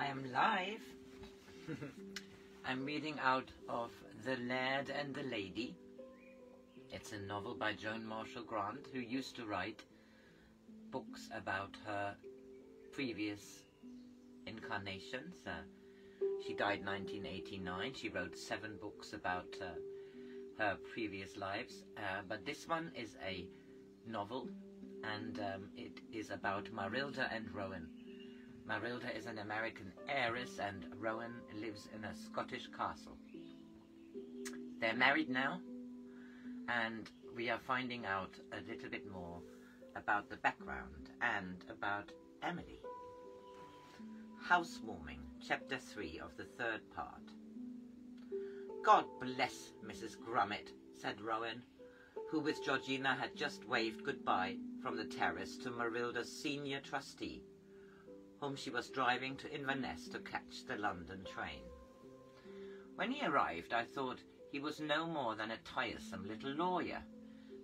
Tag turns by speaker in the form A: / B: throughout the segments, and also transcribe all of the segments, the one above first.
A: am live. I'm reading out of The Laird and the Lady. It's a novel by Joan Marshall Grant, who used to write books about her previous incarnations. She died in 1989. She wrote 7 books about her previous lives, but this one is a novel, and it is about Marylda and Rowan. Marylda is an American heiress, and Rowan lives in a Scottish castle. They're married now, and we are finding out a little bit more about the background and about Emilie. Housewarming, Chapter 3 of the 3rd part. God bless Mrs. Grummet, said Rowan, who with Georgina had just waved goodbye from the terrace to Marylda's senior trustee, whom she was driving to Inverness to catch the London train. When he arrived, I thought he was no more than a tiresome little lawyer,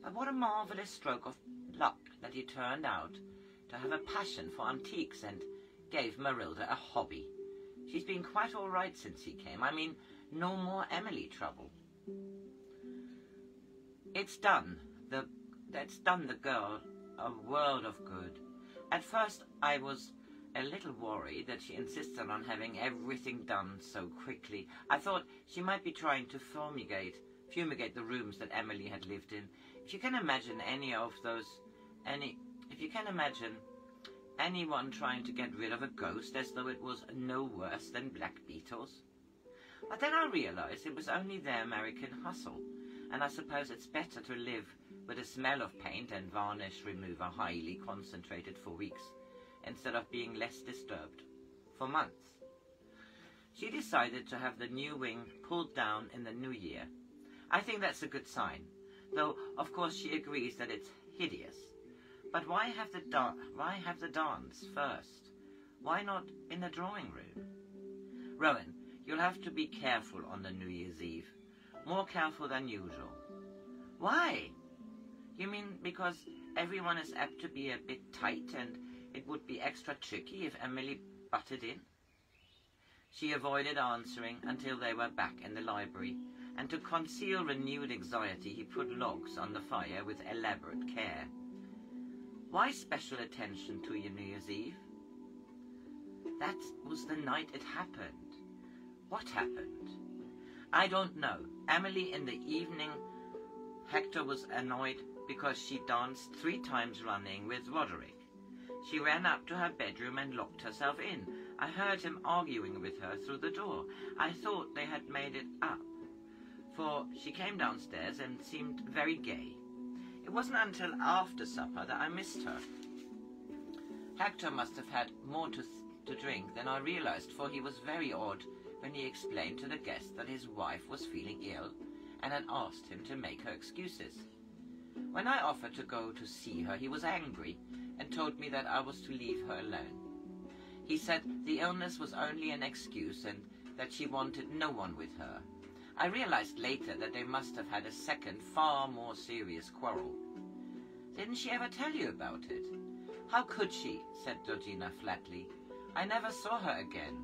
A: but what a marvellous stroke of luck that he turned out to have a passion for antiques and gave Marylda a hobby. She's been quite all right since he came. I mean, no more Emilie trouble. It's done. That's done the girl a world of good. At first I was a little worried that she insisted on having everything done so quickly. I thought she might be trying to fumigate the rooms that Emilie had lived in. If you can imagine if you can imagine anyone trying to get rid of a ghost as though it was no worse than black beetles. But then I realized it was only their American hustle, and I suppose it's better to live with a smell of paint and varnish remover highly concentrated for weeks, instead of being less disturbed for months. She decided to have the new wing pulled down in the new year. I think that's a good sign, though of course she agrees that it's hideous. But why have the dance first? Why not in the drawing room? Rowan, you'll have to be careful on the New Year's Eve. More careful than usual. Why? You mean because everyone is apt to be a bit tight and it would be extra tricky if Emilie butted in? She avoided answering until they were back in the library, and to conceal renewed anxiety he put logs on the fire with elaborate care. Why special attention to your New Year's Eve? That was the night it happened. What happened? I don't know. Emilie, in the evening, Hector was annoyed because she danced 3 times running with Roderick. She ran up to her bedroom and locked herself in. I heard him arguing with her through the door. I thought they had made it up, for she came downstairs and seemed very gay. It wasn't until after supper that I missed her. Hector must have had more to drink than I realized, for he was very odd when he explained to the guest that his wife was feeling ill and had asked him to make her excuses. When I offered to go to see her, he was angry and told me that I was to leave her alone. He said the illness was only an excuse and that she wanted no one with her. I realized later that they must have had a second, far more serious quarrel. Didn't she ever tell you about it? How could she? Said Georgina flatly. I never saw her again.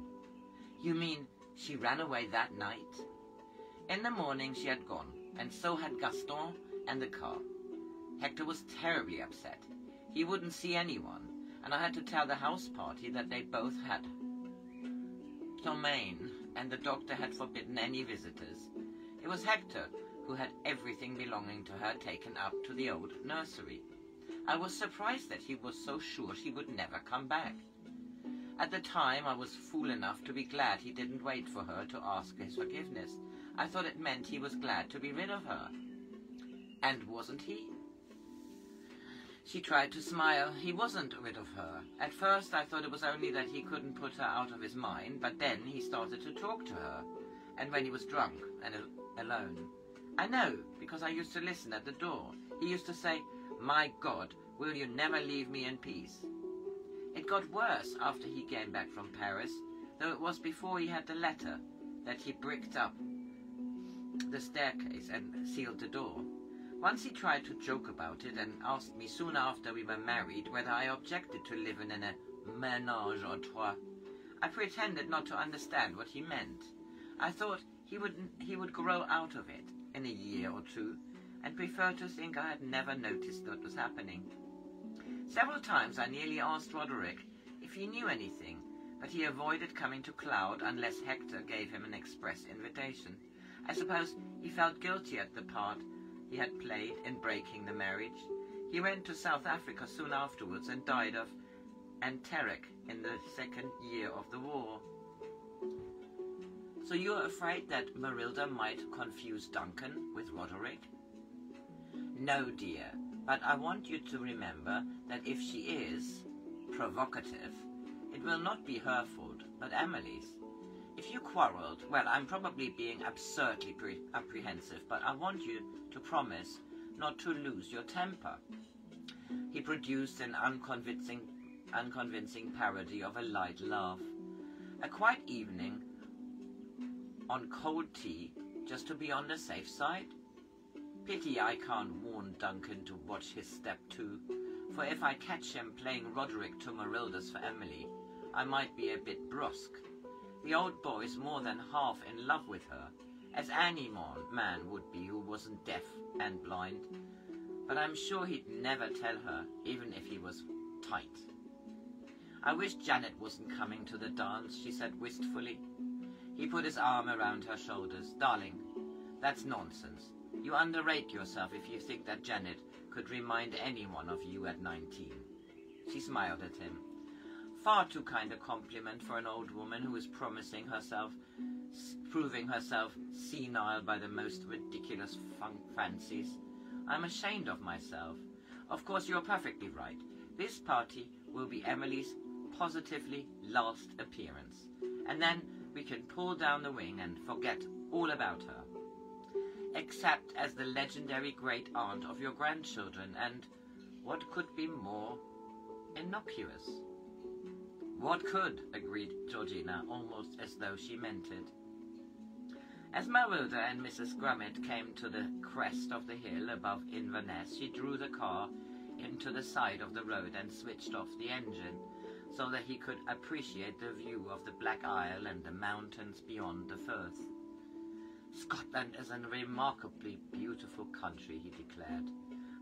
A: You mean she ran away that night? In the morning she had gone, and so had Gaston and the car. Hector was terribly upset. He wouldn't see anyone, and I had to tell the house party that they both had domain, and the doctor had forbidden any visitors. It was Hector who had everything belonging to her taken up to the old nursery. I was surprised that he was so sure she would never come back. At the time, I was fool enough to be glad he didn't wait for her to ask his forgiveness. I thought it meant he was glad to be rid of her. And wasn't he? She tried to smile. He wasn't rid of her. At first I thought it was only that he couldn't put her out of his mind, but then he started to talk to her, and when he was drunk and alone. I know, because I used to listen at the door. He used to say, "My God, will you never leave me in peace?" It got worse after he came back from Paris, though it was before he had the letter that he bricked up the staircase and sealed the door. Once he tried to joke about it and asked me soon after we were married whether I objected to living in a ménage à trois. I pretended not to understand what he meant. I thought he would grow out of it in a year or two, and preferred to think I had never noticed what was happening. Several times I nearly asked Roderick if he knew anything, but he avoided coming to Cloud unless Hector gave him an express invitation. I suppose he felt guilty at the part he had played in breaking the marriage. He went to South Africa soon afterwards and died of enteric in the second year of the war. So you're afraid that Marylda might confuse Duncan with Roderick? No, dear, but I want you to remember that if she is provocative, it will not be her fault, but Emilie's. If you quarrelled, well, I'm probably being absurdly apprehensive, but I want you to promise not to lose your temper. He produced an unconvincing parody of a light laugh. A quiet evening on cold tea, just to be on the safe side? Pity I can't warn Duncan to watch his step too, for if I catch him playing Roderick to Marylda's for Emilie, I might be a bit brusque. The old boy's more than half in love with her, as any man would be who wasn't deaf and blind. But I'm sure he'd never tell her, even if he was tight. I wish Janet wasn't coming to the dance, she said wistfully. He put his arm around her shoulders. Darling, that's nonsense. You underrate yourself if you think that Janet could remind anyone of you at 19. She smiled at him. Far too kind a compliment for an old woman who is proving herself senile by the most ridiculous fancies. I'm ashamed of myself. Of course, you're perfectly right. This party will be Emilie's positively last appearance, and then we can pull down the wing and forget all about her. Except as the legendary great-aunt of your grandchildren, and what could be more innocuous? What could, agreed Georgina, almost as though she meant it. As Marylda and Mrs. Grummet came to the crest of the hill above Inverness, she drew the car into the side of the road and switched off the engine, so that he could appreciate the view of the Black Isle and the mountains beyond the Firth. Scotland is a remarkably beautiful country, he declared.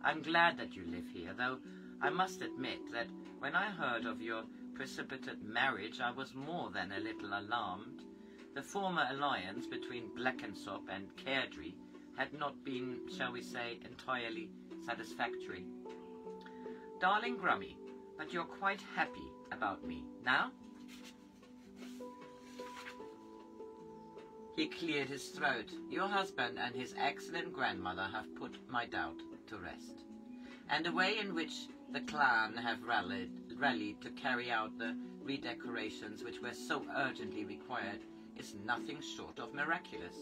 A: I'm glad that you live here, though I must admit that when I heard of your precipitate marriage, I was more than a little alarmed. The former alliance between Blackensop and Cairdry had not been, shall we say, entirely satisfactory. Darling Grummy, but you're quite happy about me, now? He cleared his throat. Your husband and his excellent grandmother have put my doubt to rest. And the way in which the clan have rallied to carry out the redecorations which were so urgently required is nothing short of miraculous.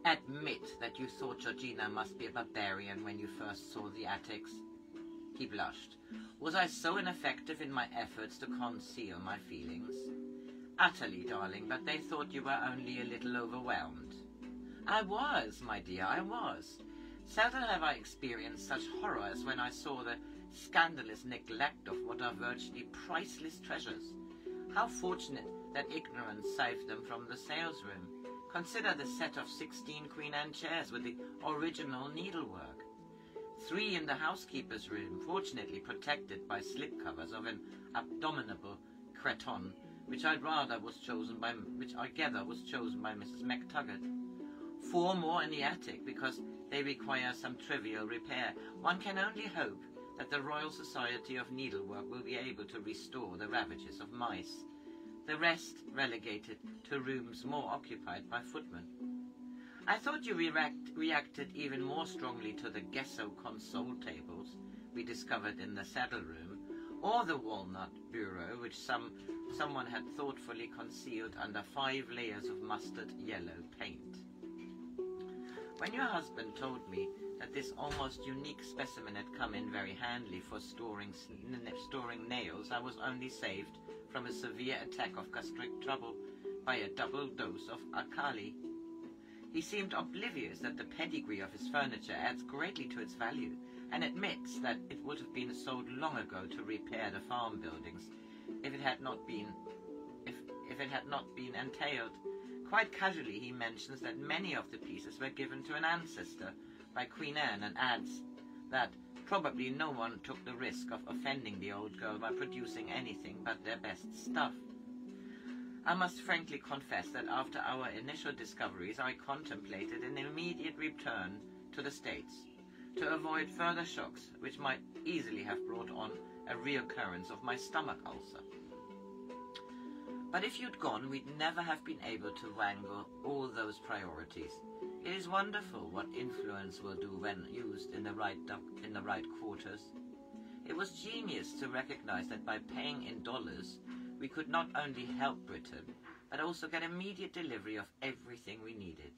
A: Admit that you thought Georgina must be a barbarian when you first saw the attics. He blushed. Was I so ineffective in my efforts to conceal my feelings? Utterly, darling, but they thought you were only a little overwhelmed. I was, my dear, I was. Seldom have I experienced such horror as when I saw the scandalous neglect of what are virtually priceless treasures. How fortunate that ignorance saved them from the salesroom. Consider the set of 16 Queen Anne chairs with the original needlework. 3 in the housekeeper's room, fortunately protected by slipcovers of an abominable cretonne, which I gather was chosen by Mrs. MacTaggart. 4 more in the attic, because they require some trivial repair. One can only hope that the Royal Society of Needlework will be able to restore the ravages of mice. The rest relegated to rooms more occupied by footmen. I thought you reacted even more strongly to the gesso console tables we discovered in the saddle room, or the walnut bureau which someone had thoughtfully concealed under 5 layers of mustard yellow paint. When your husband told me that this almost unique specimen had come in very handily for storing nails, I was only saved from a severe attack of gastric trouble by a double dose of alkali. He seemed oblivious that the pedigree of his furniture adds greatly to its value, and admits that it would have been sold long ago to repair the farm buildings if if it had not been entailed. Quite casually he mentions that many of the pieces were given to an ancestor by Queen Anne, and adds that probably no one took the risk of offending the old girl by producing anything but their best stuff. I must frankly confess that after our initial discoveries I contemplated an immediate return to the States, to avoid further shocks which might easily have brought on a reoccurrence of my stomach ulcer. But if you'd gone, we'd never have been able to wrangle all those priorities. It is wonderful what influence will do when used in the right quarters. It was genius to recognize that by paying in dollars, we could not only help Britain, but also get immediate delivery of everything we needed.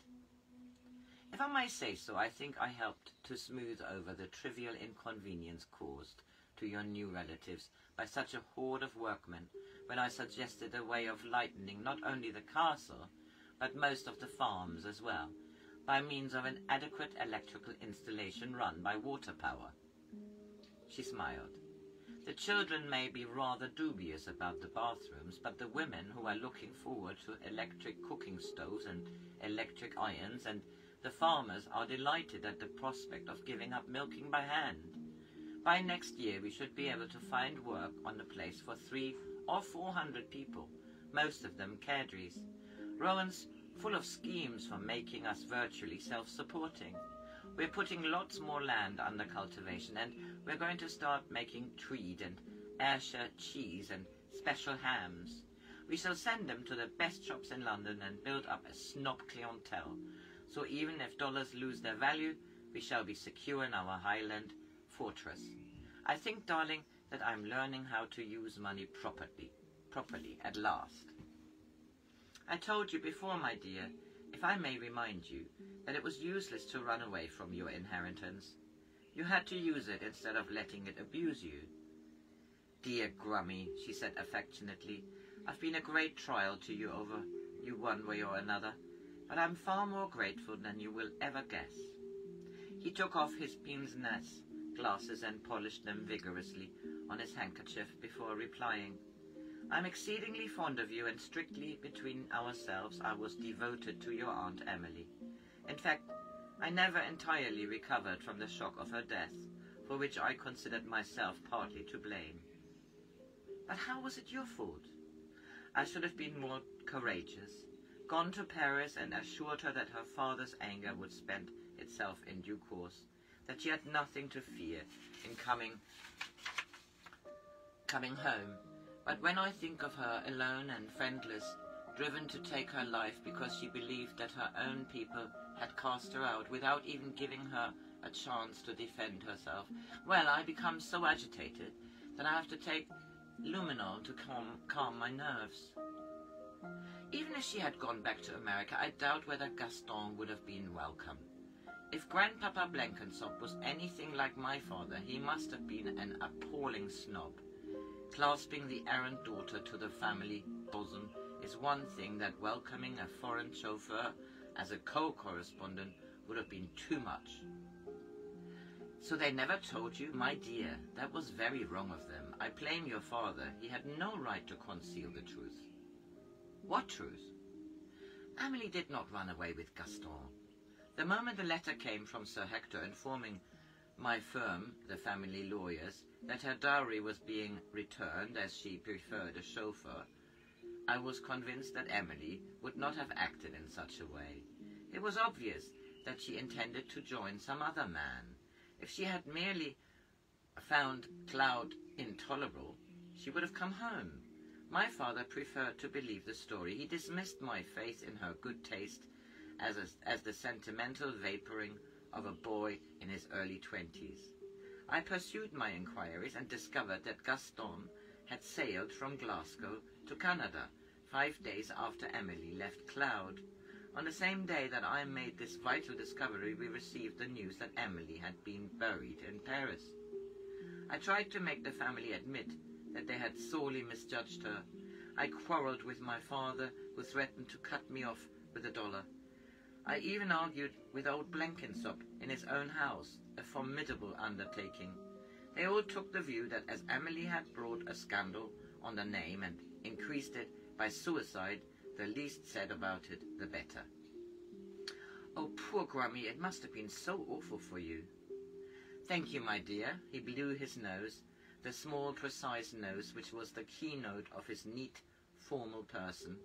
A: If I may say so, I think I helped to smooth over the trivial inconvenience caused to your new relatives by such a horde of workmen when I suggested a way of lightening not only the castle, but most of the farms as well, by means of an adequate electrical installation run by water power. She smiled. The children may be rather dubious about the bathrooms, but the women who are looking forward to electric cooking stoves and electric irons, and the farmers are delighted at the prospect of giving up milking by hand. By next year we should be able to find work on the place for 300 or 400 people, most of them cadres. Rowan's full of schemes for making us virtually self-supporting. We're putting lots more land under cultivation, and we're going to start making Tweed and Ayrshire cheese and special hams. We shall send them to the best shops in London and build up a snob clientele, so even if dollars lose their value, we shall be secure in our Highland fortress. I think, darling, that I'm learning how to use money properly at last. I told you before, my dear, if I may remind you, that it was useless to run away from your inheritance. You had to use it instead of letting it abuse you. Dear Grummy, she said affectionately, I've been a great trial to you over you one way or another, but I'm far more grateful than you will ever guess. He took off his pince-nez glasses and polished them vigorously on his handkerchief before replying, I'm exceedingly fond of you, and strictly between ourselves I was devoted to your Aunt Emilie. In fact, I never entirely recovered from the shock of her death, for which I considered myself partly to blame. But how was it your fault? I should have been more courageous, gone to Paris and assured her that her father's anger would spend itself in due course, that she had nothing to fear in coming home. But when I think of her alone and friendless, driven to take her life because she believed that her own people had cast her out without even giving her a chance to defend herself, well, I become so agitated that I have to take luminol to calm my nerves. Even if she had gone back to America, I doubt whether Gaston would have been welcome. If Grandpapa Blenkinsop was anything like my father, he must have been an appalling snob. Clasping the errant daughter to the family bosom is one thing that welcoming a foreign chauffeur as a co-correspondent would have been too much. So they never told you? My dear, that was very wrong of them. I blame your father. He had no right to conceal the truth. What truth? Emilie did not run away with Gaston. The moment the letter came from Sir Hector informing my firm, the family lawyers, that her dowry was being returned as she preferred a chauffeur, I was convinced that Emilie would not have acted in such a way. It was obvious that she intended to join some other man. If she had merely found Cloud intolerable, she would have come home. My father preferred to believe the story. He dismissed my faith in her good taste as the sentimental vaporing of a boy in his early 20s. I pursued my inquiries and discovered that Gaston had sailed from Glasgow to Canada 5 days after Emilie left Cloud. On the same day that I made this vital discovery, we received the news that Emilie had been buried in Paris. I tried to make the family admit that they had sorely misjudged her. I quarrelled with my father, who threatened to cut me off with $1. I even argued with old Blenkinsop in his own house, a formidable undertaking. They all took the view that as Emilie had brought a scandal on the name and increased it By suicide, the least said about it, the better. Oh, poor Grummy, it must have been so awful for you. Thank you, my dear. He blew his nose, the small, precise nose which was the keynote of his neat, formal person.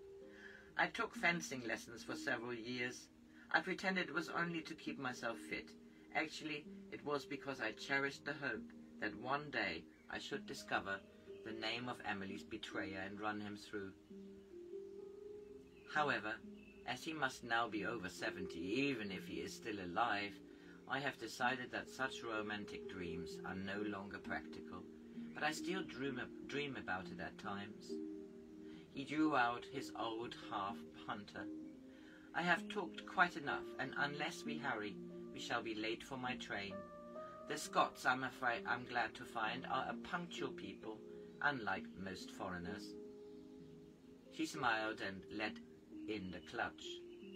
A: I took fencing lessons for several years. I pretended it was only to keep myself fit. Actually, it was because I cherished the hope that one day I should discover the name of Emilie's betrayer and run him through. However, as he must now be over 70, even if he is still alive, I have decided that such romantic dreams are no longer practical, but I still dream about it at times. He drew out his old half-hunter. I have talked quite enough, and unless we hurry, we shall be late for my train. The Scots, I'm glad to find, are a punctual people, unlike most foreigners. She smiled and let in the clutch.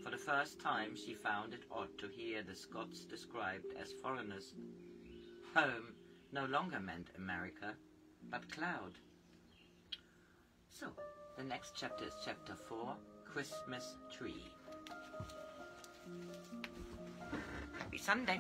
A: For the first time she found it odd to hear the Scots described as foreigners. Home no longer meant America, but Cloud. So, the next chapter is chapter 4, Christmas Tree. Happy Sunday!